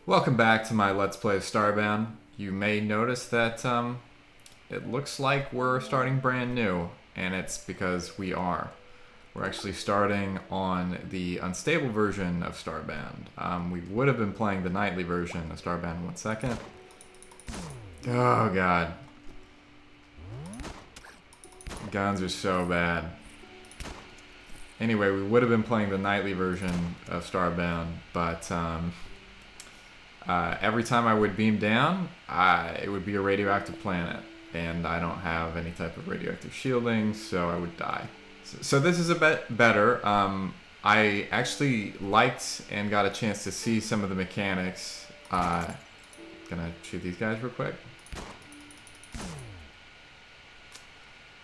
Welcome back to my Let's Play of Starbound. You may notice that it looks like we're starting brand new, and it's because we are. We're actually starting on the unstable version of Starbound. We would have been playing the nightly version of Starbound. 1 second. Oh god. Guns are so bad. Anyway, we would have been playing the nightly version of Starbound, but every time I would beam down, it would be a radioactive planet, and I don't have any type of radioactive shielding, so I would die. So this is a bit better. I actually liked and got a chance to see some of the mechanics. Gonna shoot these guys real quick.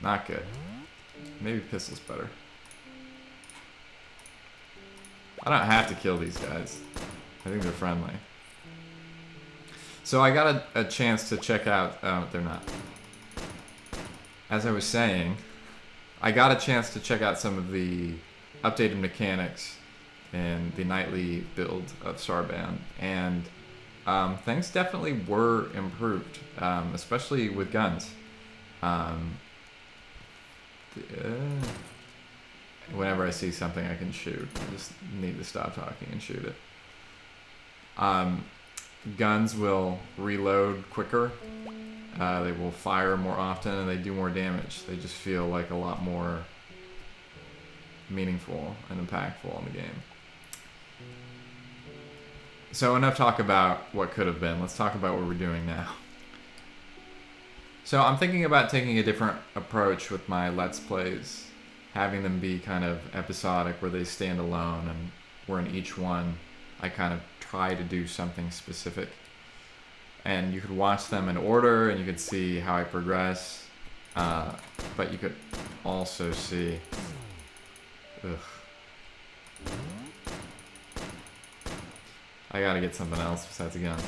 Not good. Maybe pistol's better. I don't have to kill these guys. I think they're friendly. So I got a chance to check out... Oh, they're not. As I was saying, I got a chance to check out some of the updated mechanics in the nightly build of Starbound. And things definitely were improved, especially with guns. Whenever I see something I can shoot, I just need to stop talking and shoot it. Guns will reload quicker. They will fire more often, and they do more damage. They just feel like a lot more meaningful and impactful in the game. So enough talk about what could have been. Let's talk about what we're doing now. So I'm thinking about taking a different approach with my Let's Plays, having them be kind of episodic where they stand alone, and where in each one I kind of try to do something specific. And you could watch them in order, and you could see how I progress, but you could also see... Ugh. I gotta get something else besides a gun.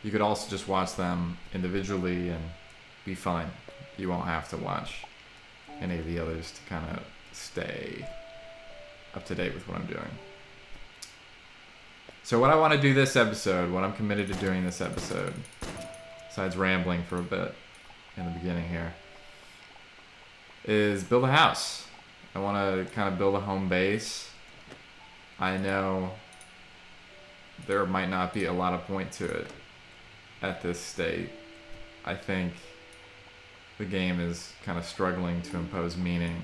You could also just watch them individually and be fine. You won't have to watch any of the others to kind of stay up to date with what I'm doing. So what I want to do this episode, what I'm committed to doing this episode, besides rambling for a bit in the beginning here, is build a house. I want to kind of build a home base. I know there might not be a lot of point to it at this state. I think the game is kind of struggling to impose meaning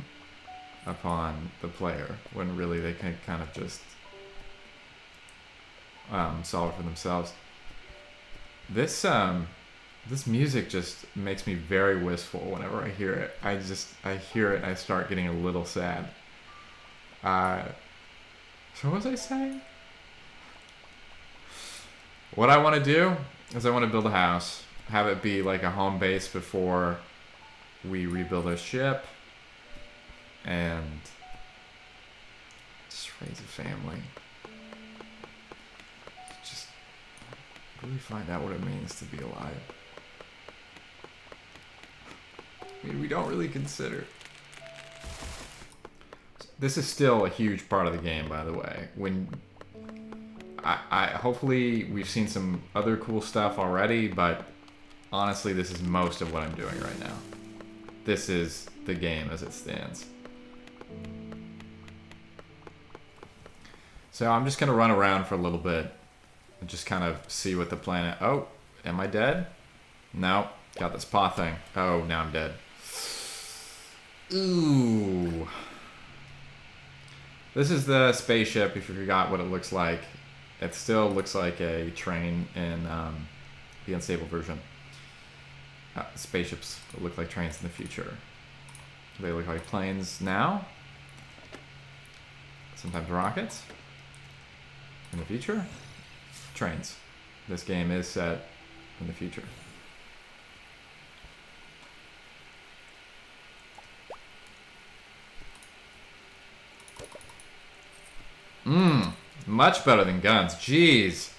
upon the player when really they can kind of just solve it for themselves. This music just makes me very wistful whenever I hear it. I hear it and I start getting a little sad. So what was I saying? What I want to do is I want to build a house, have it be like a home base before we rebuild our ship, and just raise a family. Just really find out what it means to be alive. I mean, we don't really consider. This is still a huge part of the game, by the way. When I hopefully we've seen some other cool stuff already, but honestly, this is most of what I'm doing right now. This is the game as it stands. So I'm just gonna run around for a little bit and just kind of see what the planet... Oh, am I dead? No, got this paw thing. Oh, now I'm dead. Ooh. This is the spaceship, if you forgot what it looks like. It still looks like a train in the unstable version. Spaceships look like trains in the future. They look like planes now. Sometimes rockets. In the future, trains. This game is set in the future. Much better than guns. Jeez.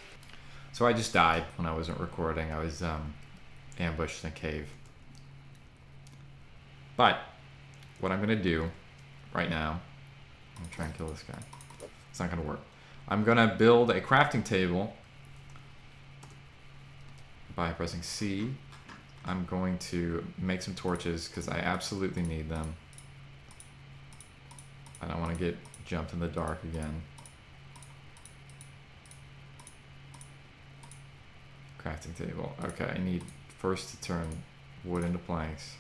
So I just died when I wasn't recording. I was ambushed in a cave. But what I'm gonna do right now, I'm gonna try and kill this guy. It's not gonna work. I'm gonna build a crafting table by pressing C. I'm going to make some torches because I absolutely need them. I don't want to get jumped in the dark again. Crafting table. Okay, I need first to turn wood into planks.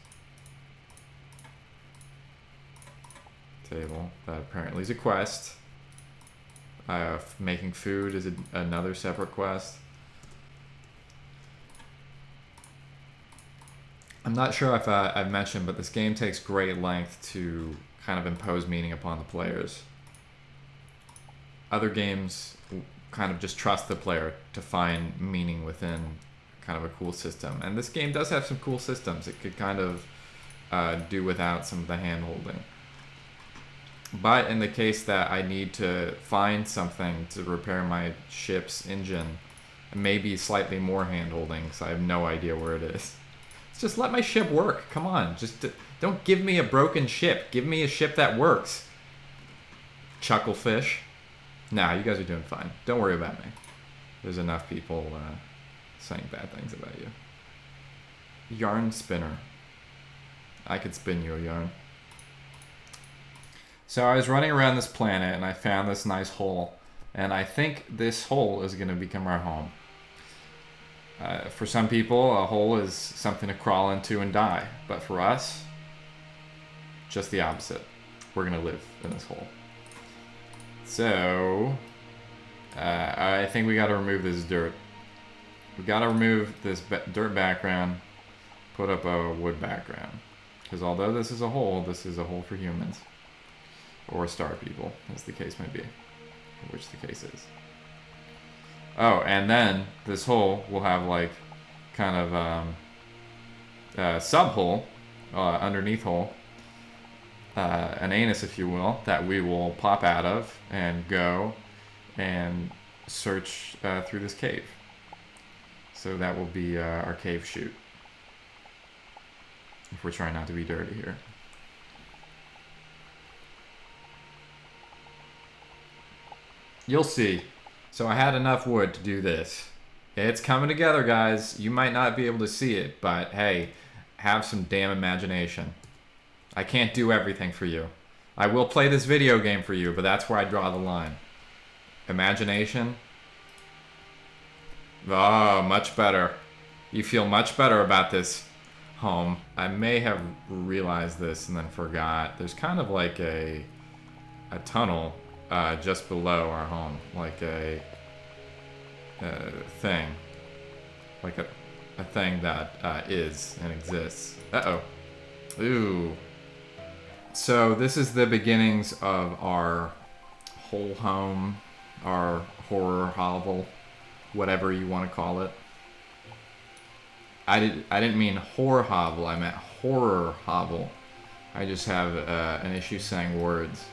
Table. That apparently is a quest. Making food is another separate quest. I'm not sure if I've mentioned, but this game takes great length to kind of impose meaning upon the players. Other games kind of just trust the player to find meaning within kind of a cool system. And this game does have some cool systems. It could kind of do without some of the hand-holding. But in the case that I need to find something to repair my ship's engine, maybe slightly more hand-holding because I have no idea where it is. Just let my ship work. Come on. Just don't give me a broken ship. Give me a ship that works. Chucklefish. Nah, you guys are doing fine. Don't worry about me. There's enough people saying bad things about you. Yarn spinner. I could spin you a yarn. So I was running around this planet and I found this nice hole. And I think this hole is going to become our home. For some people, a hole is something to crawl into and die. But for us, just the opposite. We're going to live in this hole. So, I think we got to remove this dirt. We got to remove this dirt background, put up a wood background. Because although this is a hole for humans. Or star people, as the case may be. Which the case is. Oh, and then this hole will have like kind of a sub-hole, underneath hole, an anus if you will, that we will pop out of and go and search through this cave. So that will be our cave chute. If we're trying not to be dirty here. You'll see. So I had enough wood to do this. It's coming together, guys. You might not be able to see it, but hey, have some damn imagination. I can't do everything for you. I will play this video game for you, but that's where I draw the line. Imagination. Oh, much better. You feel much better about this home. I may have realized this and then forgot. There's kind of like a tunnel just below our home, like a thing, like a thing that is and exists. Uh-oh. Ooh. So this is the beginnings of our whole home, our horror hovel, whatever you want to call it. I didn't mean horror hovel, I meant horror hovel. I just have an issue saying words.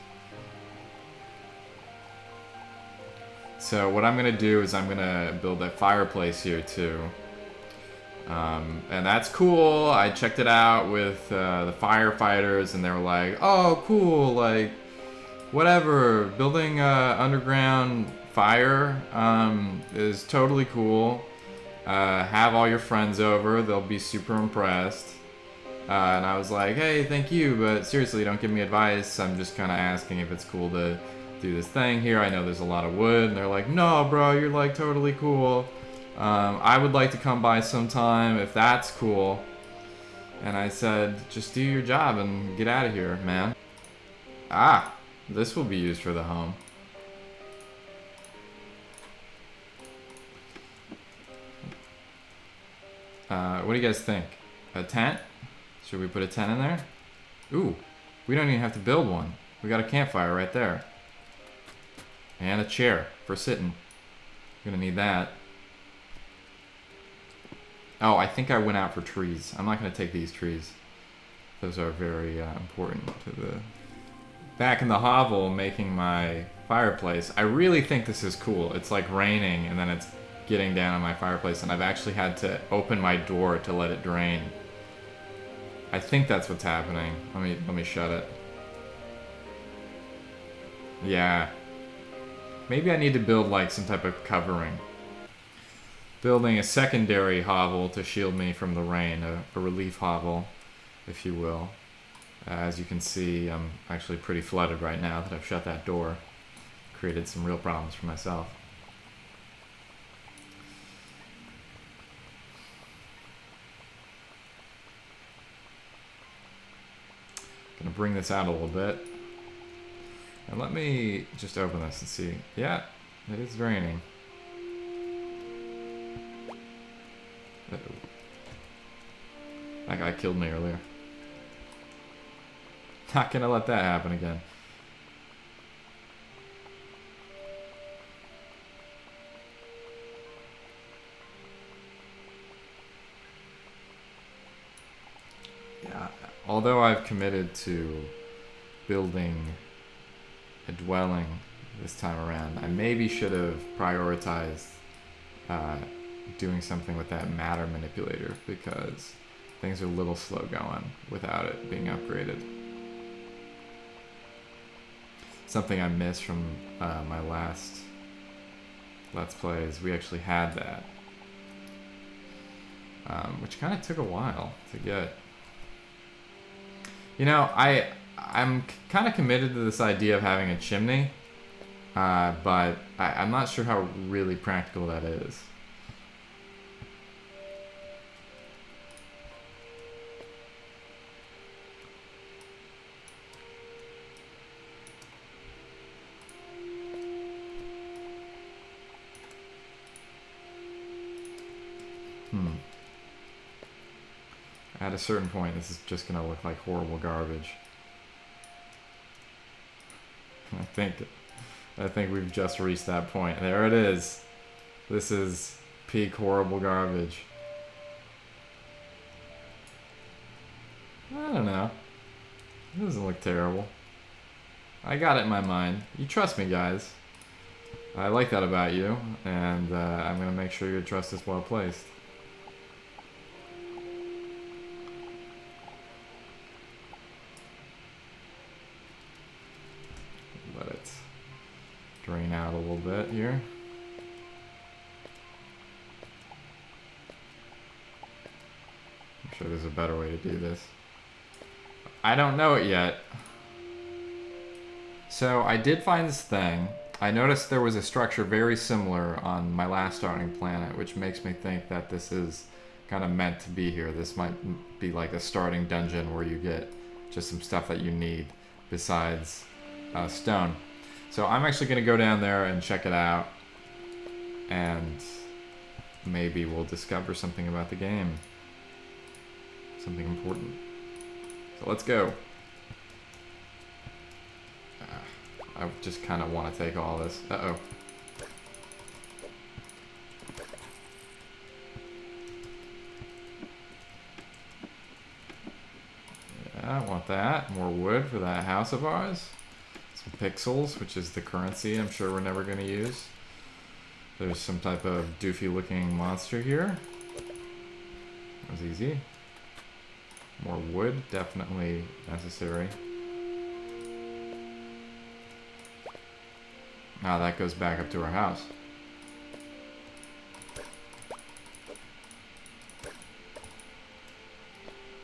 So what I'm going to do is I'm going to build a fireplace here too. And that's cool. I checked it out with the firefighters and they were like, oh, cool, like, whatever. Building underground fire is totally cool. Have all your friends over. They'll be super impressed. And I was like, hey, thank you, but seriously, don't give me advice. I'm just kind of asking if it's cool to do this thing here. I know there's a lot of wood. And they're like, no, bro, you're like totally cool. I would like to come by sometime if that's cool. And I said, just do your job and get out of here, man. Ah, this will be used for the home. What do you guys think? A tent? Should we put a tent in there? Ooh, we don't even have to build one. We got a campfire right there. And a chair for sitting. Gonna need that. Oh, I think I went out for trees. I'm not gonna take these trees. Those are very important to the... Back in the hovel making my fireplace. I really think this is cool. It's like raining and then it's getting down on my fireplace and I've actually had to open my door to let it drain. I think that's what's happening. Let me shut it. Yeah. Maybe I need to build like some type of covering. Building a secondary hovel to shield me from the rain, a relief hovel, if you will. As you can see, I'm actually pretty flooded right now that I've shut that door. Created some real problems for myself. Gonna bring this out a little bit. And let me just open this and see. Yeah, it is raining. Uh-oh. That guy killed me earlier. Not gonna let that happen again. Yeah, although I've committed to building a dwelling this time around, I maybe should have prioritized doing something with that matter manipulator, because things are a little slow going without it being upgraded. Something I missed from my last Let's Play is we actually had that, which kind of took a while to get. You know, I'm kind of committed to this idea of having a chimney, but I'm not sure how really practical that is. At a certain point, this is just gonna look like horrible garbage. I think we've just reached that point. There it is. This is peak horrible garbage. I don't know. It doesn't look terrible. I got it in my mind. You trust me, guys. I like that about you, and I'm gonna make sure your trust is well placed. Let it drain out a little bit here. I'm sure there's a better way to do this. I don't know it yet. So I did find this thing. I noticed there was a structure very similar on my last starting planet, which makes me think that this is kind of meant to be here. This might be like a starting dungeon where you get just some stuff that you need besides stone. So I'm actually going to go down there and check it out, and maybe we'll discover something about the game. Something important. So let's go. I just kind of want to take all this. Uh-oh. Yeah, I want that. More wood for that house of ours. Some pixels, which is the currency I'm sure we're never going to use. There's some type of doofy looking monster here. That was easy. More wood, definitely necessary. Now that goes back up to our house.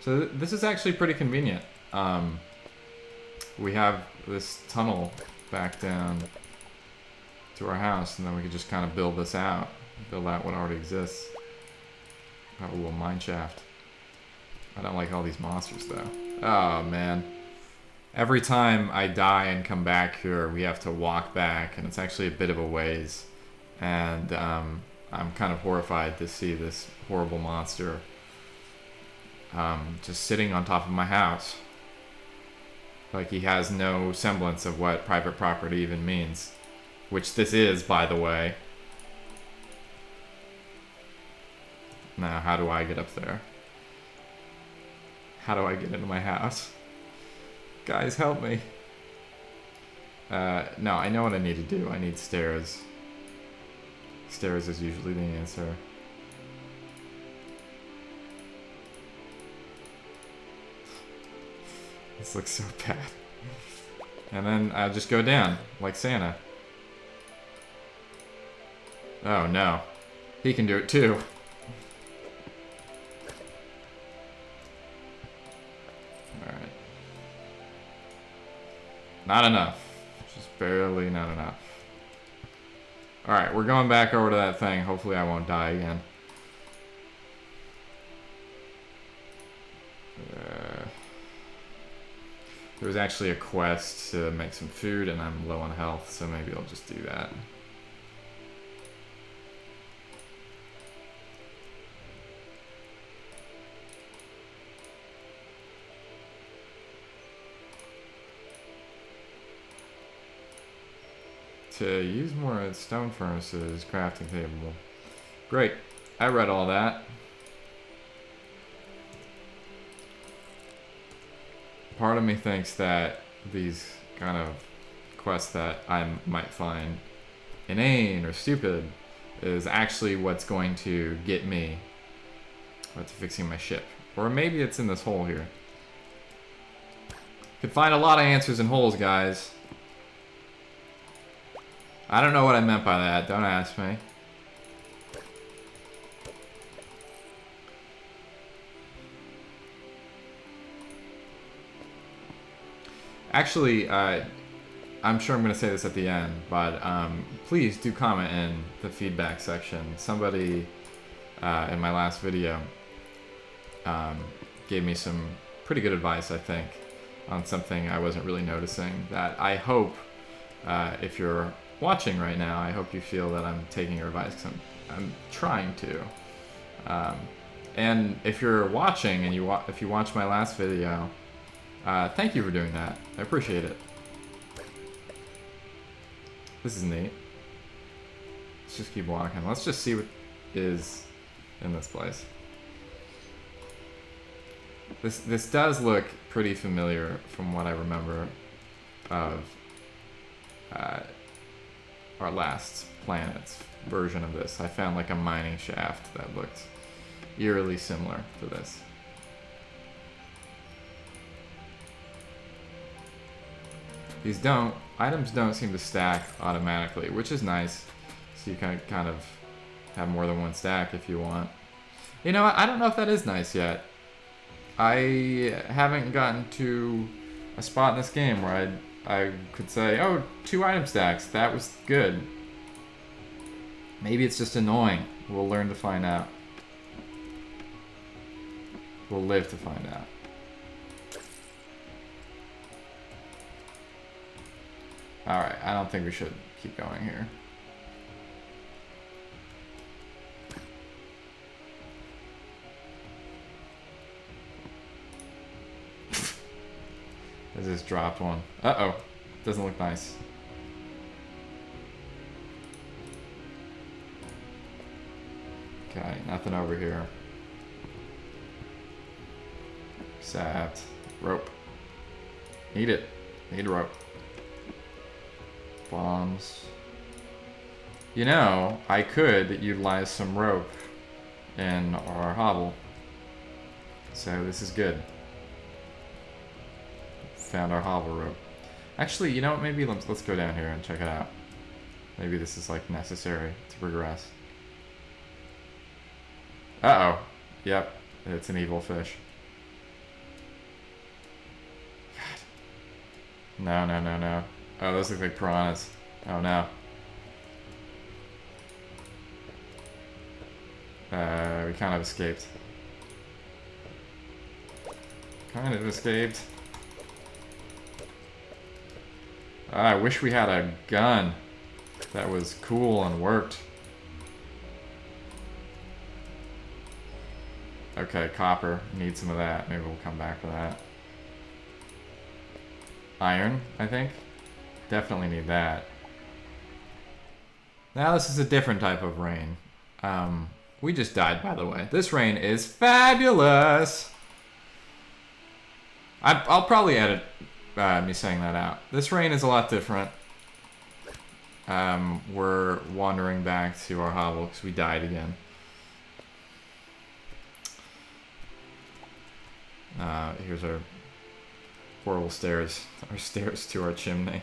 So this is actually pretty convenient. We have this tunnel back down to our house, and then we can just kind of build this out. Build out what already exists. Have a little mine shaft. I don't like all these monsters though. Oh man. Every time I die and come back here, we have to walk back, and it's actually a bit of a ways. And I'm kind of horrified to see this horrible monster just sitting on top of my house. Like he has no semblance of what private property even means. Which this is, by the way. Now, how do I get up there? How do I get into my house? Guys, help me. No, I know what I need to do. I need stairs. Stairs is usually the answer. This looks so bad. And then I'll just go down, like Santa. Oh no. He can do it too. Alright. Not enough. Just barely not enough. Alright, we're going back over to that thing. Hopefully I won't die again. There was actually a quest to make some food, and I'm low on health, so maybe I'll just do that. To use more stone furnaces, crafting table. Great. I read all that. Part of me thinks that these kind of quests that I might find inane or stupid is actually what's going to get me to fixing my ship. Or maybe it's in this hole here. Could find a lot of answers in holes, guys. I don't know what I meant by that. Don't ask me. Actually, I'm sure I'm going to say this at the end, but please do comment in the feedback section. Somebody in my last video gave me some pretty good advice, I think, on something I wasn't really noticing. That I hope, if you're watching right now, I hope you feel that I'm taking your advice, because I'm trying to. And if you're watching and if you watch my last video, thank you for doing that. I appreciate it. This is neat. Let's just keep walking. Let's just see what is in this place. This does look pretty familiar from what I remember of our last planet's version of this. I found like a mining shaft that looked eerily similar to this. These items don't seem to stack automatically, which is nice. So you can kind of have more than one stack if you want. You know, I don't know if that is nice yet. I haven't gotten to a spot in this game where I could say, oh, 2 item stacks, that was good. Maybe it's just annoying. We'll learn to find out. We'll live to find out. Alright, I don't think we should keep going here. I just dropped one. Uh-oh. Doesn't look nice. Okay, nothing over here. Sapped. Rope. Need it. Need rope. Bombs. You know, I could utilize some rope in our hovel. So this is good. Found our hovel rope. Actually, you know what? Maybe let's go down here and check it out. Maybe this is like necessary to progress. Uh-oh. Yep. It's an evil fish. God. No, no, no, no. Oh, those look like piranhas. Oh no. We kind of escaped. Kind of escaped. I wish we had a gun that was cool and worked. Okay, copper. Need some of that. Maybe we'll come back to that. Iron, I think. Definitely need that. Now this is a different type of rain. We just died, by the way. This rain is fabulous! I'll probably edit me saying that out. This rain is a lot different. We're wandering back to our hovel because we died again. Here's our horrible stairs. Our stairs to our chimney.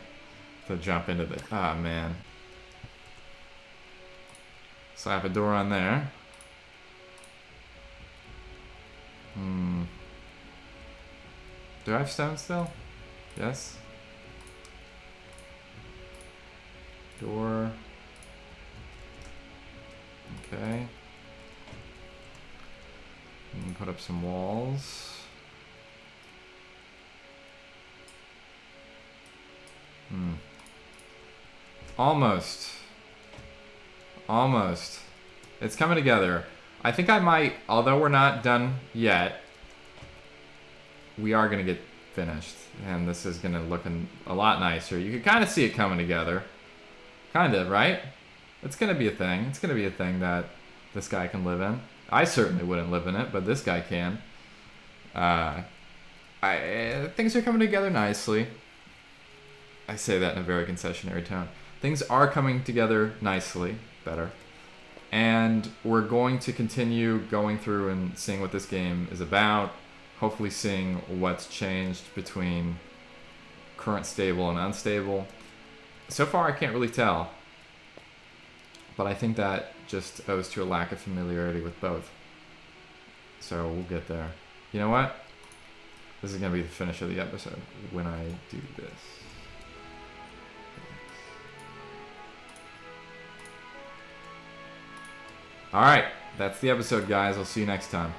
To jump into the... Ah, man. So I have a door on there. Do I have stone still? Yes. Door. Okay. And put up some walls. Almost. Almost. It's coming together. I think I might, although we're not done yet, we are going to get finished. And this is going to look a lot nicer. You can kind of see it coming together. Kind of, right? It's going to be a thing. It's going to be a thing that this guy can live in. I certainly wouldn't live in it, but this guy can. Things are coming together nicely. I say that in a very concessionary tone. Things are coming together nicely. Better. And we're going to continue going through and seeing what this game is about. Hopefully seeing what's changed between current stable and unstable. So far, I can't really tell. But I think that just owes to a lack of familiarity with both. So we'll get there. You know what? This is going to be the finish of the episode when I do this. Alright, that's the episode, guys. I'll see you next time.